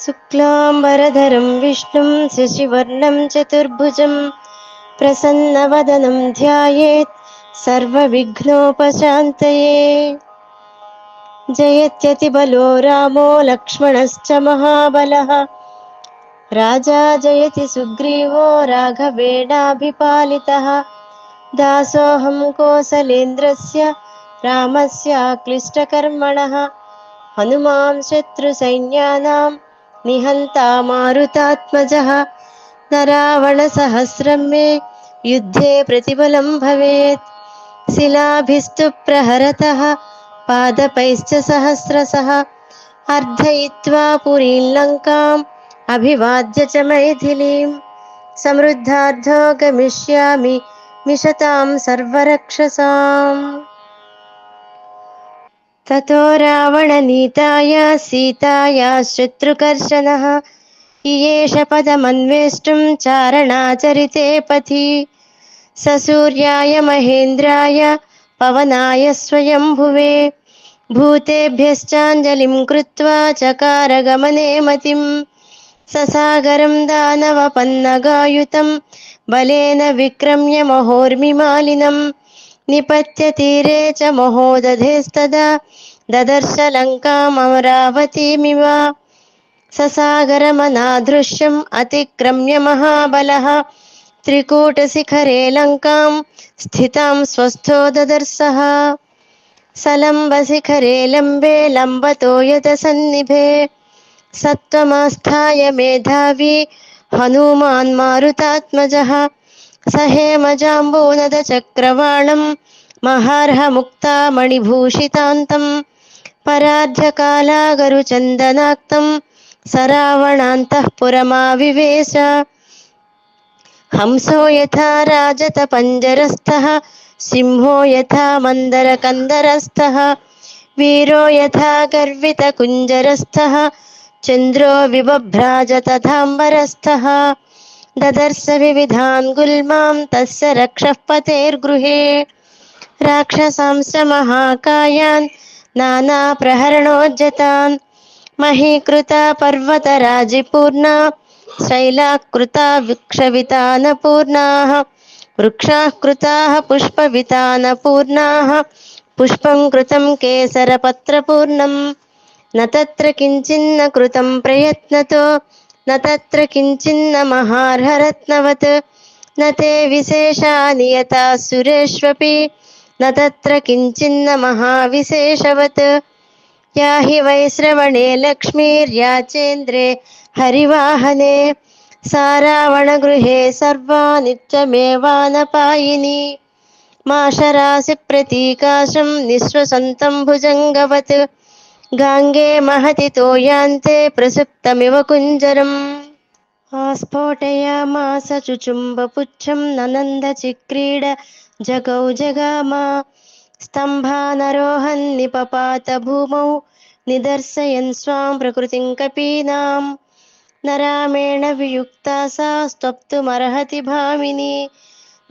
शुक्लाम्बरधरं विष्णुं शशिवर्णं चतुर्भुजं प्रसन्नवदनं ध्यायेत् सर्वविघ्नोपशान्तये। जयत्यतिबलो रामो लक्ष्मणश्च महाबलः राजा जयति सुग्रीवो राघवेणाभिपालितः। दासोऽहं कोसलेन्द्रस्य रामस्याक्लिष्टकर्मणः हनुमान् शत्रुसैन्यानां निहन्ता मारुतात्मजः। न रावणसहस्रं मे युद्धे प्रतिबलं भवेत् शिलाभिस्तु प्रहरतः पादपैश्च सहस्रशः। अर्धयित्वा पुरीं लङ्काम् अभिवाद्य च मैथिलीं समृद्धार्धो गमिष्यामि मिषतां सर्वरक्षसाम्। ततो रावणनीताय सीताया शत्रुकर्षणः इयेष पदमन्वेष्टुं चारणाचरिते पथि ससूर्याय महेन्द्राय पवनाय स्वयंभुवे भूतेभ्यश्चाञ्जलिं कृत्वा चकार गमने मतिं ससागरं दानवपन्नगायुतं बलेन विक्रम्य महोर्मिमालिनं निपत्य तीरे च महोदधेस्तदा ददर्श लङ्काममरावतीमिव ससागरमनादृश्यम् अतिक्रम्य महाबलः त्रिकूटशिखरे लङ्कां स्थितां स्वस्थो ददर्शः सलम्बशिखरे लम्बे लम्बतो यतसन्निभे सत्त्वमास्थाय मेधावी हनूमान् मारुतात्मजः सहेमजाम्बूनदचक्रवाणं महार्हमुक्तामणिभूषितान्तं परार्ध्यकालागरुचन्दनाक्तं सरावणान्तःपुरमाविवेश हंसो यथा राजतपञ्जरस्थः सिंहो यथा मन्दरकन्दरस्थः वीरो यथा गर्वितकुञ्जरस्थः चन्द्रो विबभ्राज तथाम्बरस्थः ददर्श विविधान् गुल्मां तस्य रक्षः पतेर्गृहे राक्षसांश्च महाकायान् नानाप्रहरणोज्जतान् महीकृता पर्वतराजिपूर्णा शैलाकृता वृक्षवितानपूर्णाः वृक्षाः कृताः पुष्पवितानपूर्णाः पुष्पं कृतं केसरपत्रपूर्णं न तत्र किञ्चिन्न कृतं प्रयत्नतो न तत्र किञ्चिन्न महार्हरत्नवत् न ते विशेषानि यथा सुरेष्वपि न तत्र किञ्चिन्न महाविशेषवत् या हि वैश्रवणे लक्ष्मीर्याचेन्द्रे हरिवाहने सा रावणगृहे सर्वा नित्यमेवानपायिनी माशरासि प्रतीकाशं निःश्वसन्तं भुजङ्गवत् गाङ्गे महति तोयान्ते प्रसुप्तमिव कुञ्जरम् आस्फोटयामास चुचुम्बपुच्छं ननन्दचिक्रीड जगौ जगाम स्तम्भानरोहन्निपपात भूमौ निदर्शयन् स्वां प्रकृतिं कपीनां न रामेण वियुक्ता सा स्तप्तुमर्हति भामिनी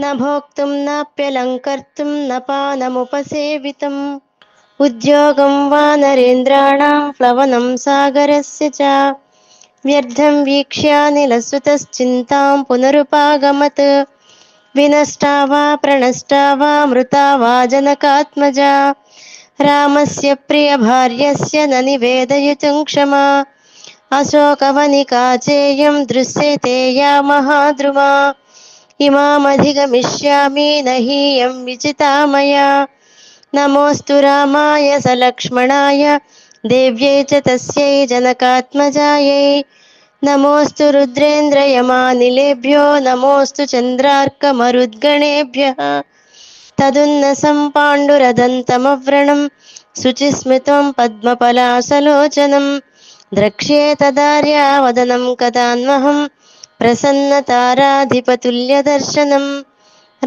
न भोक्तुं नाप्यलङ्कर्तुं न पानमुपसेवितम् उद्योगं वा नरेन्द्राणां प्लवनं सागरस्य च व्यर्थं वीक्ष्यानिलसुतश्चिन्तां पुनरुपागमत् विनष्टा वा प्रणष्टा वा मृता वा जनकात्मजा रामस्य प्रियभार्यस्य न निवेदयितुं क्षमा अशोकवनिका चेयं दृश्यते या महाद्रुमा इमामधिगमिष्यामि न हीयं विजिता मया नमोऽस्तु रामाय सलक्ष्मणाय देव्यै च तस्यै जनकात्मजायै नमोऽस्तु रुद्रेन्द्रयमानिलेभ्यो नमोऽस्तु चन्द्रार्कमरुद्गणेभ्यः तदुन्नसं पाण्डुरदन्तमव्रणं शुचिस्मृतं पद्मपलाशलोचनं द्रक्ष्ये तदार्यावदनं कदान्वहं प्रसन्नताराधिपतुल्यदर्शनं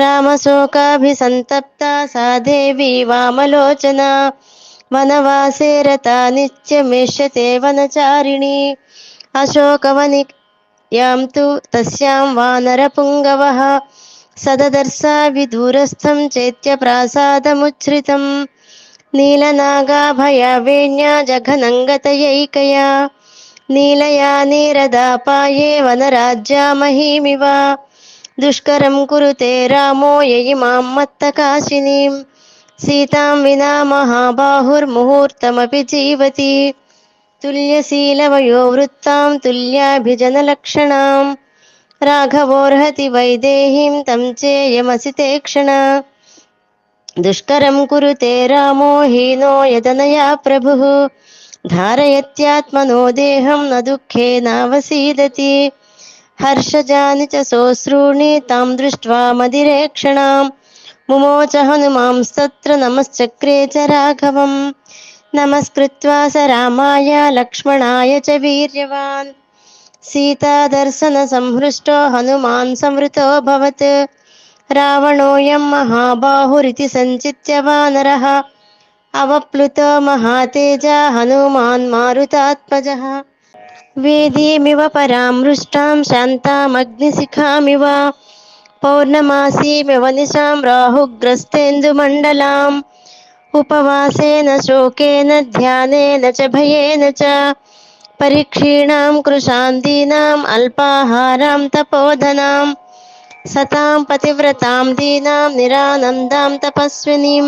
रामशोकाभिसन्तप्ता सा देवी वामलोचना वनवासे रता नित्यमेष्यते वनचारिणी अशोकवनियां तु तस्यां वानरपुङ्गवः सददर्शा विदूरस्थं चैत्यप्रासादमुच्छ्रितं నీలనాగాభయావేణ్యా జఘనంగతయైకయా నీలయా నీరదాపాయే వనరాజ్యామహీమివ దుష్కరం కురుతే రామో యయిమాం మత్తకాశినీం సీతాం వినా మహాబాహుర్ముహూర్తమపి జీవతి తుల్యశీలవయోవృత్తాం తుల్యాభిజనలక్షణాం రాఘవోర్హతి వైదేహీం తం చేయమసితే క్షణ దుష్కరం కురుతే రామో హీనో యదనయా ప్రభుః ధారయత్యాత్మనో దేహం న దుఃఖేనావసీదతి హర్షజాని చ సోశ్రూణి తాం దృష్ట్వా మదిరేక్షణాం ముమోచ హనుమాంస్తత్ర నమశ్చక్రే చ రాఘవం నమస్కృత్వా స రామాయ లక్ష్మణాయ చ వీర్యవాన్ సీతాదర్శన సంహృష్టో హనుమాన్ సంవృతోऽభవత్ రావణోऽయం మహాబాహురితి సంచిత్య వానరः అవప్లుతో మహాతేజా హనుమాన్ మారుతాత్మజः వేదీమివ పరామృష్టాం శాంతామగ్నిశిఖామివ పౌర్ణమాసీమివ నిశాం రాహుగ్రస్తేందుమండలాం ఉపవాసేన శోకేన ధ్యానేన చ భయేన చ పరీక్షీణాం కృశాందీనాం అల్పాహారాం తపోధనాం సతాం పతివ్రతాం దీనాం నిరానందాం తపస్వినీం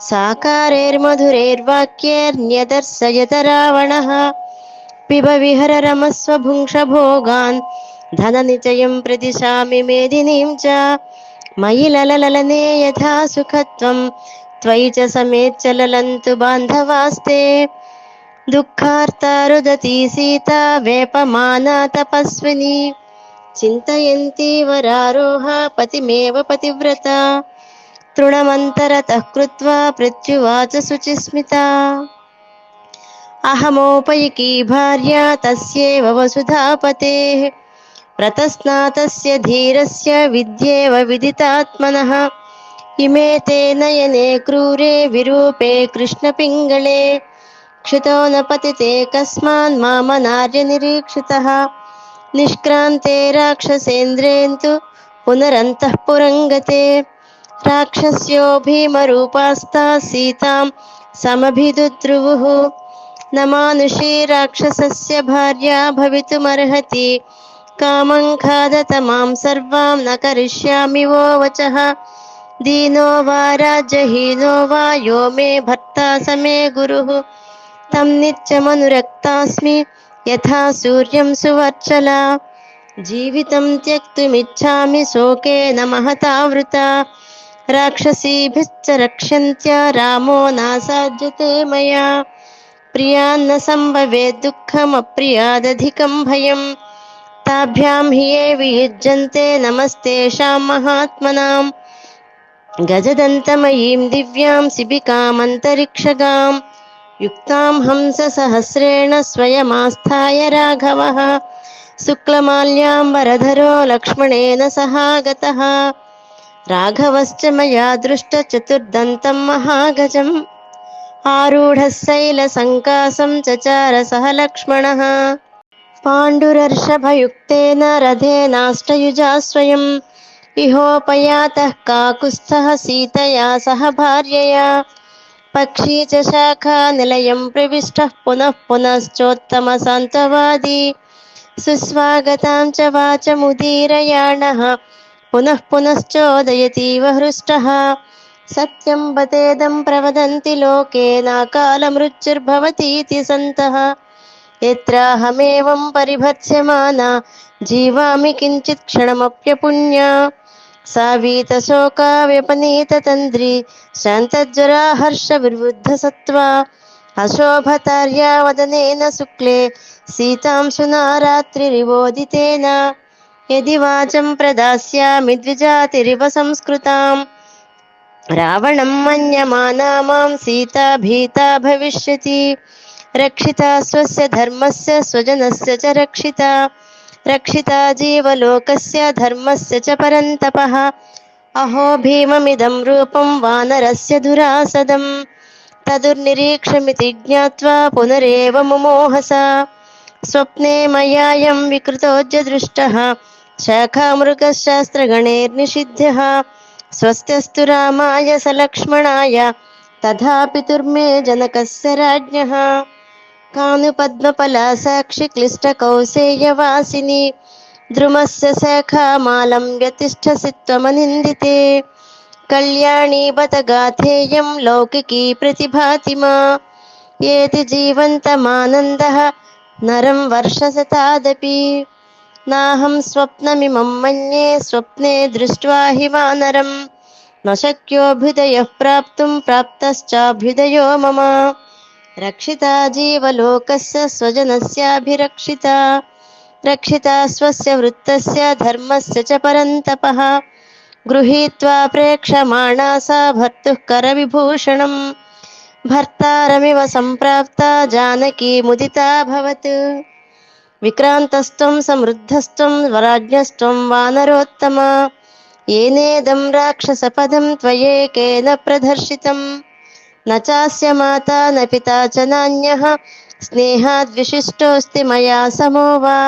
సాకారైర్మధురైర్వాక్యైర్న్యదర్శయత రావణः పిబ విహర రమస్వ భుంక్ష భోగాన్ ధననిచయం ప్రదిశామి మేదినీం చ మయి లలలనే యథా సుఖత్వం త్వయి చ సమేచ్చలలంతు బాంధవాస్తే దుఃఖార్తా రుదతి సీతా వేపమానా తపస్విని చింతయంతి వరారోహ పతిమేవ పతివ్రత తృణమంతరతః కృత్వా ప్రత్యువాచ శుచిస్మితా అహమోపైకీ భార్య తస్యేవ వసుధాపతేః ప్రతస్నాతస్య ధీరస్య విద్యేవ విదితాత్మనః ఇమే తే నయనే క్రూరే విరూపే కృష్ణపింగళే క్షితో న పతితే కస్మాన్ మామనార్య నిరీక్షితః నిష్క్రాంతే రాక్షసేంద్రేంతు పునరంతః పురంగతే రాక్షస్యో భీమరూపాస్తా సీతాం సమభిదుద్రువుః న మానుషీ రాక్షసస్య భార్యా భవితుమర్హతి కామం ఖాదత మాం సర్వాం న కరిష్యామి వో వచః దీనో వా రాజ్యహీనో వా యో మే భర్తా స మే గురుః తం నిత్యమనురక్తాస్మి యథా సూర్యం సువర్చలా జీవితం త్యక్తుమిచ్ఛామి శోకేన మహతావృతా రాక్షసీభిశ్చ రక్ష్యంత్య రామో నాసాజ్యతే మయా ప్రియాన్న సంభవేద్ దుఃఖమప్రియాదధికం భయం తాభ్యాం హి ఏ వియుజ్యంతే నమస్తేషాం మహాత్మనాం గజదంతమయీం దివ్యాం శిబికామంతరిక్షగాం యుక్తాం హంస సహస్రేణ స్వయమాస్థాయ రాఘవः శుక్లమాల్యాంబరధరో లక్ష్మణేన సహాగతः రాఘవశ్చ మయా దృష్ట చతుర్దంతం మహాగజం ఆరూఢः శైలసంకాసం చచార సహ లక్ష్మణः పాండురర్షభయుక్తేన రథేనాష్టయుజా స్వయం ఇహోపయాతః కాకుస్థః సీతయా సహ భార్యయా పక్షీ చ శాఖా నిలయం ప్రవిష్టః పునః పునశ్చోత్తమసాంతవాదీ సుస్వాగతాం చ వాచముదీరయాణः పునః పునశ్చోదయతీవ హృష్టः సత్యం బతేదం ప్రవదంతి లోకే నాకాలమృత్యుర్భవతీతి సంతః యత్రాహమేవం పరిభత్స్యమానా జీవామి కించిత్ క్షణమప్యపుణ్యా సావీతశోకా వ్యపనీతతంద్రీ శాంతజ్వరా హర్ష వివృద్ధ సత్వా అశోభతార్యా వదనేన శుక్లే సీతాంశునా రాత్రిరివోదితేన యది వాచం ప్రదాస్యామి ద్విజాతిరివ సంస్కృతాం రావణం మన్యమానా మాం సీతా భీతా భవిష్యతి రక్షితా స్వస్య ధర్మస్య స్వజనస్య చ రక్షితా రక్షితా జీవలోకస్య ధర్మస్య చ పరంతపః అహో భీమమిదం రూపం వానరస్య దురాసదం తదుర్నిరీక్షమితి జ్ఞాత్వా పునరేవ ముమోహస స్వప్నే మయాయం వికృతోజ్య దృష్టః శాఖామృగశాస్త్రగణైర్నిషిధ్యః స్వస్త్యస్తు రామాయ సలక్ష్మణాయ तथा पितुर्मे जनकस्य राज्ञः कानुपद्मफला साक्षि क्लिष्टकौसेयवासिनी द्रुमस्य शाखामालम्ब्य तिष्ठसि त्वमनिन्दिते कल्याणी बत गाथेयं लौकिकी प्रतिभाति मा येति जीवन्तमानन्दः नरं वर्षशतादपि नाहं स्वप्नमिमं मन्ये स्वप्ने दृष्ट्वा हि वानरं न शक्योऽभ्युदयः प्राप्तुं प्राप्तश्चाभ्युदयो मम रक्षिता जीवलोकस्य स्वजनस्याभिरक्षिता रक्षिता स्वस्य वृत्तस्य धर्मस्य च परन्तपः गृहीत्वा प्रेक्षमाणा सा भर्तुः करविभूषणम् भर्तारमिव सम्प्राप्ता जानकी मुदिताभवत् विक्रान्तस्त्वं समृद्धस्त्वं राज्ञस्त्वं वानरोत्तमा येनेदं राक्षसपदं त्वयेकेन प्रदर्शितं न चास्य माता न पिता च नान्यः स्नेहाद्विशिष्टोऽस्ति मया समो वा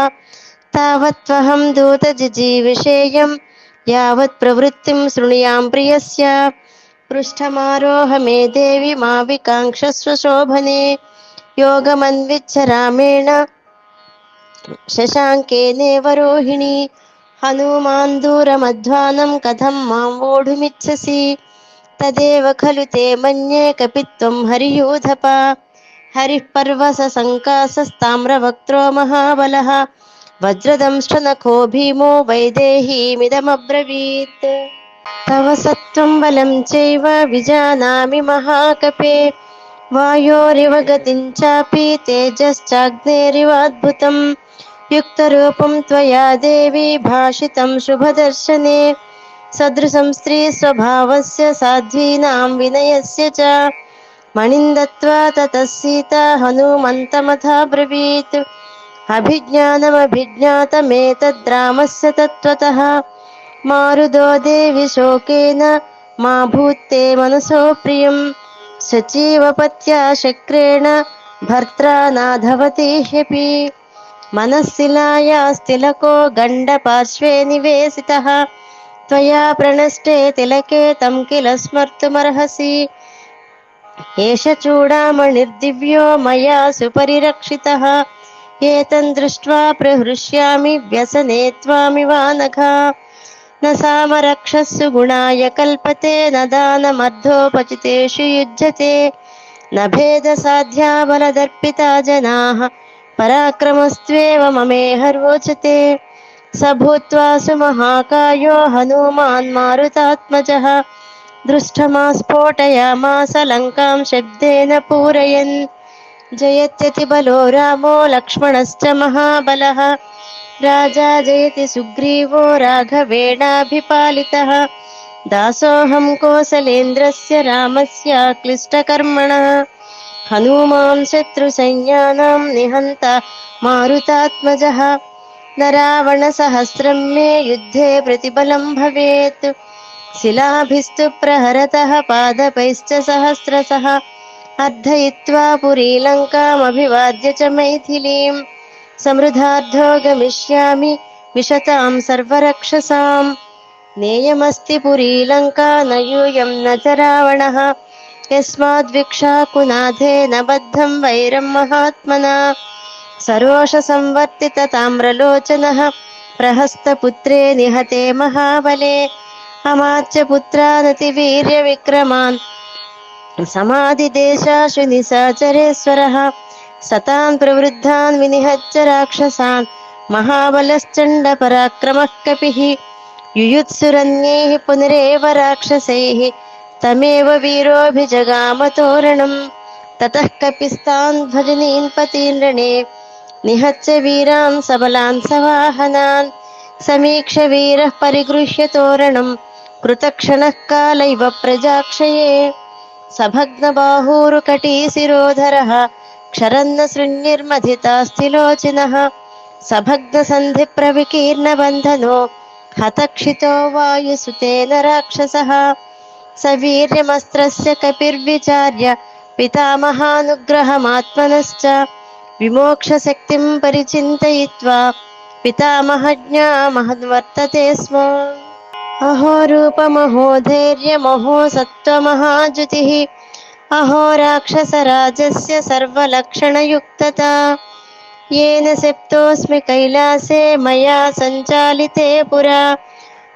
तावत्त्वहं दूतजिजीविषेयं यावत् प्रवृत्तिं शृणुयां प्रियस्य पृष्ठमारोह मे देवि मा विकाङ्क्षस्व शोभने योगमन्विच्छ रामेण शशाङ्केनेव रोहिणी हनुमान् दूरमध्वानं कथं मां वोढुमिच्छसि तदेव खलु ते मन्ये कपित्वं हरियूथपा हरिः पर्वससङ्कासस्ताम्रवक्त्रो महाबलः वज्रदंष्ट्रनखो भीमो वैदेहीमिदमब्रवीत् तव सत्त्वं बलं चैव विजानामि महाकपे वायोरिव गतिं चापि तेजश्चाग्नेरिवाद्भुतं युक्तरूपं त्वया देवी भाषितं शुभदर्शने सदृशं स्त्रीस्वभावस्य साध्वीनां विनयस्य च मणिं दत्त्वा ततः सीता हनुमन्तमथाब्रवीत् अभिज्ञानमभिज्ञातमेतद्रामस्य तत्त्वतः मारुदो देवि शोकेन मा भूत्ते मनसो प्रियं सचीवपत्या शक्रेण भर्त्रा नाधवति ह्यपि मनःशिलायास्तिलको गण्डपार्श्वे निवेशितः त्वया प्रणष्टे तिलके तं किल स्मर्तुमर्हसि एष चूडामणिर्दिव्यो मया सुपरिरक्षितः एतं दृष्ट्वा प्रहृष्यामि व्यसने त्वामिवानघा न सामरक्षस्सु गुणाय कल्पते न दानमर्धोपचितेषु युज्यते न भेदसाध्या बलदर्पिता जनाः पराक्रमस्त्वेव ममेह रोचते स भूत्वा सुमहाकायो हनूमान् मारुतात्मजः दृष्टमास्फोटयामास लङ्कां शब्देन पूरयन् जयत्यतिबलो रामो लक्ष्मणश्च महाबलः राजा जयति सुग्रीवो राघवेणाभिपालितः दासोऽहं कोसलेन्द्रस्य रामस्य क्लिष्टकर्मणः हनूमान् शत्रुसैन्यानां निहन्ता मारुतात्मजः न रावणसहस्रं मे युद्धे प्रतिबलं भवेत् शिलाभिस्तु प्रहरतः पादपैश्च सहस्रशः अर्धयित्वा पुरीलङ्कामभिवाद्य च मैथिलीं समृद्धार्धो गमिष्यामि विशतां सर्वरक्षसां नेयमस्ति पुरीलङ्का न यूयं न च रावणः यस्माद्विक्षाकुनाथेन बद्धं वैरं महात्मना सरोषसंवर्तित ताम्रलोचनः प्रहस्तपुत्रे निहते महाबले अमात्यपुत्रानतिवीर्यविक्रमान् समाधिदेशाशु निशाचरेश्वरः सतान् प्रवृद्धान् विनिहच्च राक्षसान् महाबलश्चण्डपराक्रमः कपिः युयुत्सुरन्यैः पुनरेव राक्षसैः तमेव वीरोऽभिजगामतोरणम् ततः कपिस्तान् भजनीन् पतीन् रणे निहच्च वीरान् सबलान् सवाहनान् समीक्ष वीरः परिगृह्य तोरणम् कृतक्षणः काल इव प्रजाक्षये सभग्नबाहूरुकटीशिरोधरः क्षरन्न शृण्यर्मथितास्तिलोचनः सभग्नसन्धिप्रविकीर्णबन्धनो हतक्षितो वायुसुतेन राक्षसः सवीर्यमस्त्रस्य कपिर्विचार्य पितामहानुग्रहमात्मनश्च विमोक्षशक्तिं परिचिन्तयित्वा पितामहज्ञा महद्वर्तते स्म अहो रूपमहो धैर्यमहो सत्त्वमहाजुतिः अहो राक्षसराजस्य सर्वलक्षणयुक्तता येन सेप्तोऽस्मि कैलासे मया सञ्चालिते पुरा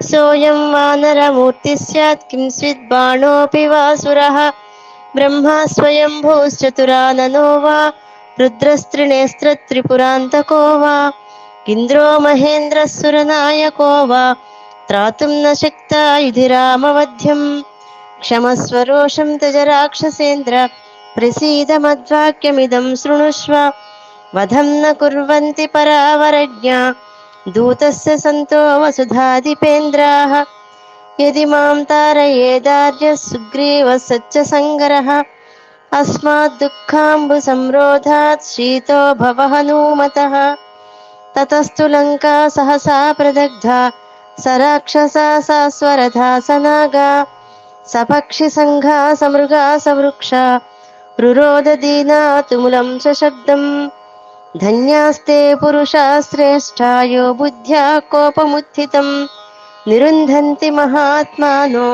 सोऽयं वानरमूर्तिः स्यात् किंचित् बाणोऽपि वासुरः ब्रह्मा स्वयंभूश्चतुराननो वा रुद्रस्त्रिनेस्त्रत्रिपुरान्तको वा इन्द्रो महेन्द्रः सुरनायको वा त्रातुं न शक्ता युधिरामवध्यम् क्षमस्व रोषं त्यज राक्षसेन्द्र प्रसीद मद्वाक्यमिदं शृणुष्व वधं न कुर्वन्ति परावरज्ञा दूतस्य सन्तो वसुधाधिपेन्द्राः यदि मां तारयेदार्यः सुग्रीवः सच्चसङ्गरः अस्मात् दुःखाम्बुसंरोधात् शीतो भव हनूमतः ततस्तु लङ्का सहसा प्रदग्धा स राक्षसा सा स्वरथा स नागा सपक्षिसङ्घा समृगा सवृक्षा रुरोददीना तुमुलं सशब्दम् धन्यास्ते पुरुषा श्रेष्ठा यो बुद्ध्या कोपमुत्थितम् निरुन्धन्ति महात्मानो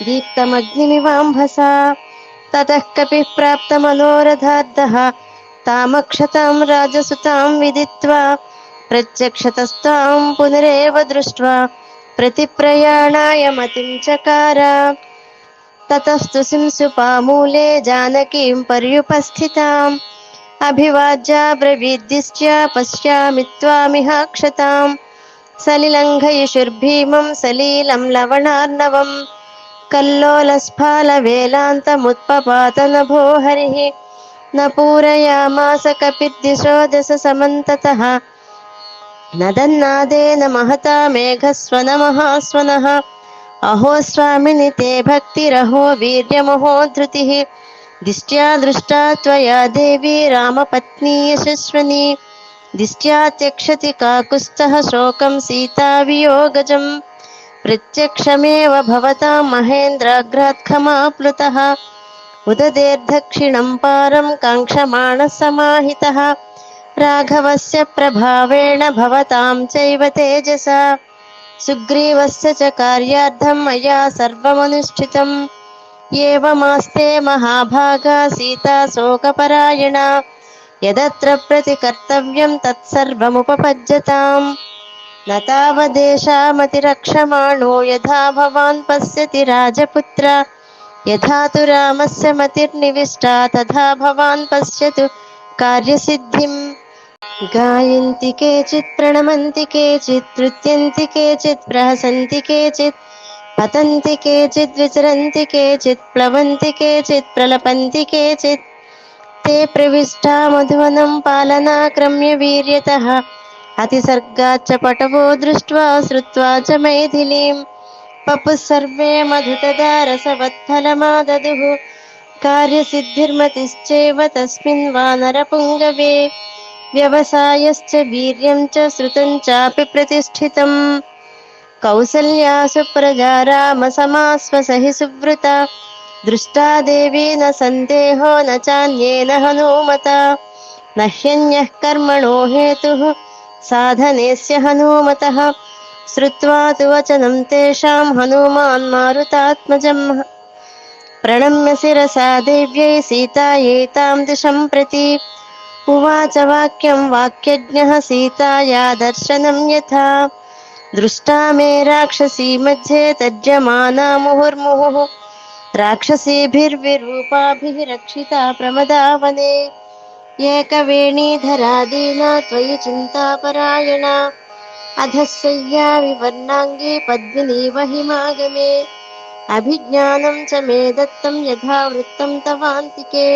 दीप्तमग्निमिवाम्भसा ततः कपिः प्राप्तमनोरथार्थः तामक्षतां राजसुतां विदित्वा प्रत्यक्षतस्तां पुनरेव दृष्ट्वा प्रतिप्रयाणाय मतिं चकार ततस्तु सिंसुपामूले जानकीं पर्युपस्थिताम् अभिवाज्याब्रवीद्दिश्च पश्यामि त्वामिहाक्षताम् सलिलङ्घयिषुर्भीमं सलीलं लवणार्णवम् कल्लोलस्फालवेलान्तमुत्पपातनभो हरिः न पूरयामास कपिर्दिशो दशसमन्ततः नदन्नादेन महता मेघस्वनमहास्वनः अहो स्वामिनि ते भक्तिरहो वीर्यमहो धृतिः दिष्ट्या दृष्टा त्वया देवी रामपत्नी यशस्विनी दिष्ट्या त्यक्षति काकुत्स्थः शोकं सीतावियोगजम् प्रत्यक्षमेव भवतां महेन्द्राग्रात् खमाप्लुतः उददेर्दक्षिणं पारं काङ्क्षमाणः समाहितः राघवस्य प्रभावेण भवतां चैव तेजसा सुग्रीवस्य च कार्यार्थं मया सर्वमनुष्ठितम् एवमास्ते महाभागा सीता शोकपरायणा यदत्र प्रतिकर्तव्यं तत्सर्वमुपपज्यताम् न तावदेशामतिरक्षमाणो यथा भवान् पश्यति राजपुत्र यथा तु रामस्य मतिर्निविष्टा तथा भवान् पश्यतु कार्यसिद्धिम् गायन्ति केचित् प्रणमन्ति केचित् नृत्यन्ति केचित् प्रहसन्ति केचित् पतन्ति केचित् विचरन्ति केचित् प्लवन्ति केचित् प्रलपन्ति केचित् ते प्रविष्टा मधुवनं पालनाक्रम्य वीर्यतः अतिसर्गाच्च पटवो दृष्ट्वा श्रुत्वा च मैथिलीं पपुः सर्वे मधुतदा रसवत्फलमाददुः कार्यसिद्धिर्मतिश्चैव तस्मिन् वानरपुङ्गवे व्यवसायश्च वीर्यं च श्रुतं चापि प्रतिष्ठितम् कौसल्यासु प्रजा रामसमास्वसहि सुवृता दृष्टा देवी न सन्देहो न चान्येन हनूमता न ह्यन्यः कर्मणो हेतुः साधनेस्य हनूमतः श्रुत्वा तु वचनं तेषां हनूमान् मारुतात्मजं प्रणम्य शिरसा देव्यै सीतायै तां दिशं प्रति उवाच वाक्यं वाक्यज्ञः सीताया दर्शनं यथा दृष्टा मे राक्षसी मध्ये तज्यमाना मुहुर्मुहुः राक्षसीभिर्विरूपाभिः रक्षिता प्रमदावने एकवेणीधरा दीना त्वयि चिन्तापरायणा अधःशय्या विवर्णाङ्गी पद्मिनी महिमागमे अभिज्ञानं च मे दत्तं यथा वृत्तं तवान्तिके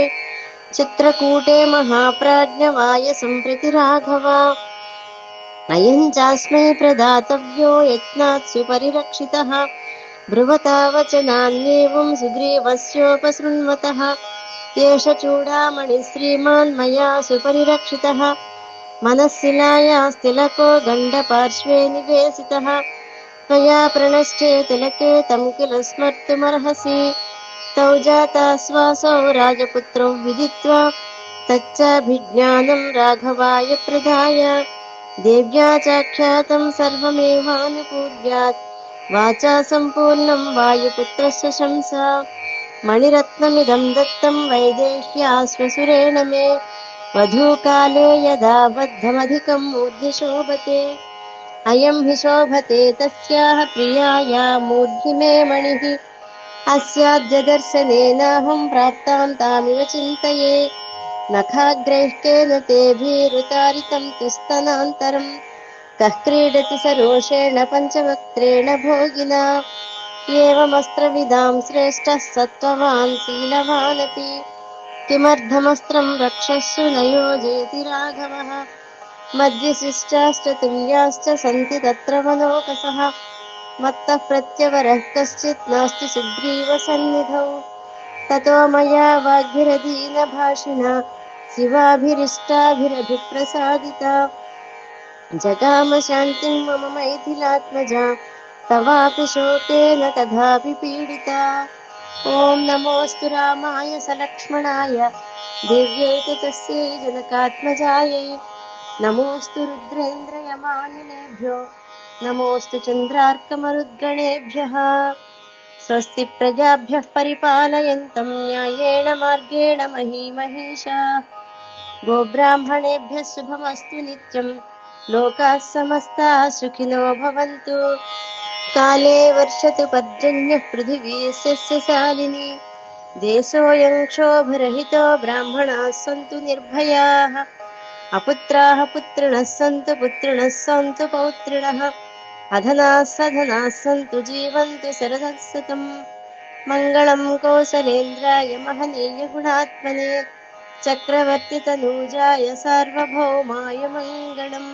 चित्रकूटे महाप्राज्ञवायसं राघव अयं चास्मै प्रदातव्यो यत्नात् सुपरिरक्षितः ब्रुवता वचनान्येवं सुग्रीवस्योपसृण्वतः एष चूडामणिः श्रीमान् मया सुपरिरक्षितः मनःशिलायास्तिलको गण्डपार्श्वे निवेशितः त्वया प्रणश्चे तिलके तं किल स्मर्तुमर्हसि तौ जाता श्वासौ राजपुत्रौ विदित्वा तच्चाभिज्ञानं राघवाय प्रदाय देव्या चाख्यातं सर्वमेवानुपूज्यात् वाचा सम्पूर्णं वायुपुत्रस्य शंसा मणिरत्नमिदं दत्तं वैदेह्याश्वसुरेण मे वधूकाले यदा बद्धमधिकं मूर्ध्नि शोभते अयं हि शोभते तस्याः प्रियाया मूर्ध्नि मे मणिः अस्याद्य दर्शनेनाहं प्राप्तां तामिव चिन्तये नखाग्रैः केन तेभिरुतारितं तु स्तनान्तरम् कः क्रीडति सरोषेण पञ्चवक्त्रेण भोगिना एवमस्त्रविदां श्रेष्ठः सत्त्ववान् शीलवानपि किमर्थमस्त्रं रक्षस्सु न योजयति राघवः मध्यशिष्टाश्च तुल्याश्च सन्ति तत्र मनोकसः मत्तः प्रत्यवरः कश्चित् नास्ति सुग्रीवसन्निधौ ततो मया वाग्भिरधीनभाषिणा शिवाभिरिष्टाभिरभिप्रसादिता जगाम शान्तिं मम मैथिलात्मजा तवापि शोकेन तथापि पीडिता ॐ नमोऽस्तु रामाय सलक्ष्मणाय दिव्यै च तस्यै जनकात्मजायै नमोऽस्तु रुद्रेन्द्रयमानिनेभ्यो नमोऽस्तु चन्द्रार्कमरुद्गणेभ्यः स्वस्ति प्रजाभ्यः परिपालयन्तं न्यायेण मार्गेण महीमहीषाः गोब्राह्मणेभ्यः शुभमस्तु नित्यं लोकाः समस्ताः सुखिनो भवन्तु काले वर्षतु पर्जन्यः पृथिवी सस्यशालिनी देशोऽयं क्षोभरहितो ब्राह्मणाः सन्तु निर्भयाः अपुत्राः पुत्रिणः सन्तु पुत्रिणः सन्तु पौत्रिणः अधनाः सधनाः सन्तु जीवन्तु शरदः शतम् मङ्गलं कौसलेन्द्राय महनीयगुणात्मने चक्रवर्तितनूजाय सार्वभौमाय मङ्गलम्।